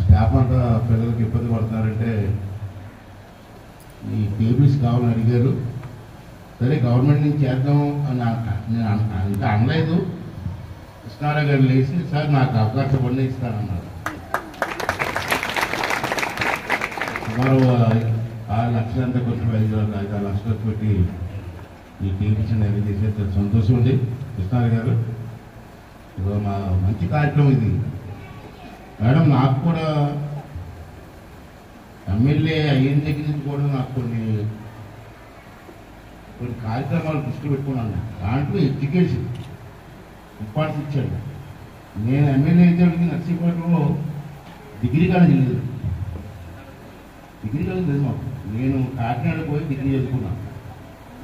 Staff అంతా పిల్లలకి ఇబ్బంది పడుతున్నారంటే ఈ టేబుల్స్ కావాలని అడిగారు. సరే గవర్నమెంట్ నుంచి చేద్దాం అని నేను ఇంకా అనలేదు. కృష్ణారావు గారు లేచి సార్ నాకు అవకాశం పని ఇస్తానన్నారు. సుమారు 6 లక్షలు అంతా కొంచెం 5 లక్షలు పెట్టి ఈ టేబుల్స్ అనేది చేసే సంతోషం ఉంది. కృష్ణారావు గారు మా మంచి కార్యక్రమం ఇది మేడం. నాకు కూడా ఎమ్మెల్యే అయిన దగ్గర నుంచి కూడా నాకు కొన్ని కార్యక్రమాలు దృష్టి పెట్టుకున్నాను. దాంట్లో ఎడ్యుకేషన్ ఇంపార్టెన్స్ ఇచ్చాడు. నేను ఎమ్మెల్యే అయితే నర్సీపేటలో డిగ్రీ కాలేజీ లేదు. డిగ్రీ కాలేజీ లేదు మాకు. నేను కాకినాడ పోయి డిగ్రీ చదువుకున్నాను.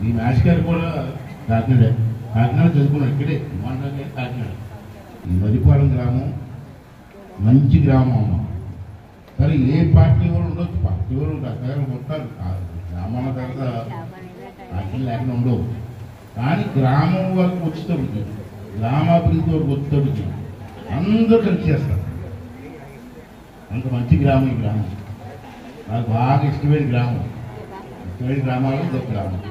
ఈ మ్యాథ్స్ గారు కూడా కాకినాడ చదువుకున్నాను. ఇక్కడే విమానంలో కాకినాడ. ఈ మరిపాలెం గ్రామం మంచి గ్రామం అమ్మ. సరే ఏ పార్టీ వాళ్ళు ఉండొచ్చు, పార్టీ వాళ్ళు ఉంటారు గ్రామాల తర్వాత పార్టీలు లేకుండా ఉండవు. కానీ గ్రామం వరకు వచ్చేటప్పటికి గ్రామాభివృద్ధి వరకు వచ్చేటప్పటికి అందరూ కలిసి చేస్తారు. అంత మంచి గ్రామం ఈ గ్రామం. నాకు బాగా ఇష్టమైన గ్రామం. ఇష్టమైన గ్రామాలు ఇదొక గ్రామం.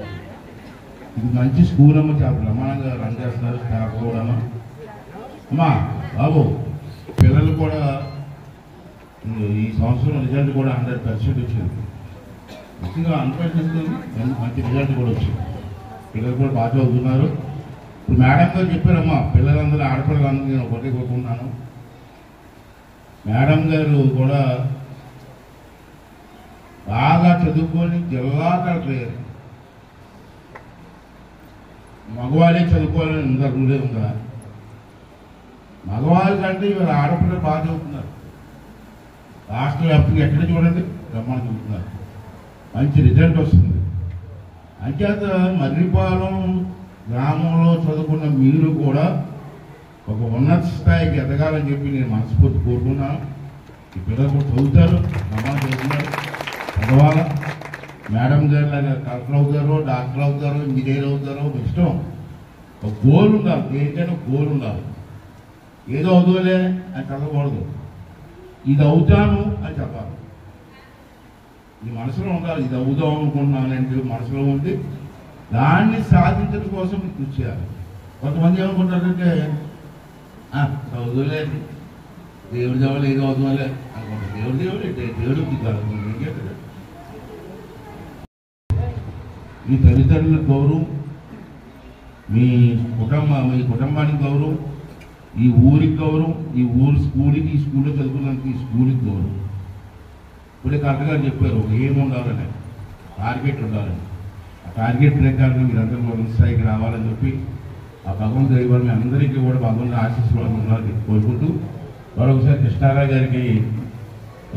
ఇది మంచి స్కూల్ అమ్మ. చాలా బ్రహ్మాండంగా రన్ చేస్తున్నారు స్టాఫ్ కూడా. అమ్మా బాబు పిల్లలు కూడా ఈ సంవత్సరం రిజల్ట్ కూడా 100% వచ్చింది. ముఖ్యంగా 100% మంచి రిజల్ట్ కూడా వచ్చింది. పిల్లలు కూడా బాగా చదువుతున్నారు. ఇప్పుడు మేడం గారు చెప్పారమ్మా పిల్లలందరూ ఆడపిల్లలందరూ నేను ఒకటి కోరుకుంటున్నాను. మేడం గారు కూడా బాగా చదువుకొని జిల్లా కలెక్టర్ అయ్యారు. మగవాళ్ళే చదువుకోవాలని ఉందా? రూలే ఉందా? మగవాళ్ళ కంటే ఇవాళ ఆడపిల్లలు బాగా చదువుతున్నారు. రాష్ట్ర వ్యాప్తంగా ఎక్కడ చూడండి బ్రహ్మాండం చదువుతున్నారు. మంచి రిజల్ట్ వస్తుంది. అంచేత మర్రిపాలెం గ్రామంలో చదువుకున్న మీరు కూడా ఒక ఉన్నత స్థాయికి ఎదగాలని చెప్పి నేను మనస్ఫూర్తి కోరుకున్నాను. ఈ పిల్లలు కూడా చదువుతారు, బ్రహ్మాండం చదువుతున్నారు. చదవాల మేడం గారు లాగా కలెక్టర్ అవుతారో, డాక్టర్ అవుతారో, ఇంజనీర్ అవుతారో ఇష్టం. ఒక గోల్ ఉండాలి. దేనికైనా గోల్ ఉండాలి. ఏదో అవుదోలే అని చదవకూడదు. ఇది అవుతాను అని చెప్పాలి. ఈ మనసులో ఉండాలి. ఇది అవుదాం అనుకుంటున్నానంటే మనసులో ఉంది. దాన్ని సాధించడం కోసం కృషి చేయాలి. కొంతమంది ఏమనుకుంటారంటే చదువులే దేవుడి దేవాలి ఏదో అవుతాలే అనుకుంటారు. దేవుడికి కాదు. మీ తల్లిదండ్రుల గౌరవం, మీ కుటుంబానికి గౌరవం, ఈ ఊరికి గౌరవం, ఈ ఊరు స్కూల్కి, ఈ స్కూల్లో చదువుకున్నందుకు ఈ స్కూల్కి గౌరవం. ఇప్పుడే కరెక్ట్గా చెప్పారు ఏమి ఉండాలని, టార్గెట్ ఉండాలని. ఆ టార్గెట్ ప్రకారం మీరందరూ ఉన్నత స్థాయికి రావాలని చెప్పి ఆ భగవంతు దైవాలు మీ అందరికీ కూడా భగవంతుని ఆశీస్సులు ఉండాలని కోరుకుంటూ మరొకసారి కృష్ణారావు గారికి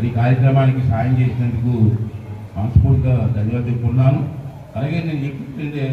ఈ కార్యక్రమానికి సాయం చేసినందుకు మనస్ఫూర్తిగా ధన్యవాదాలు చెప్పుకున్నాను. అలాగే నేను చెప్తుంటే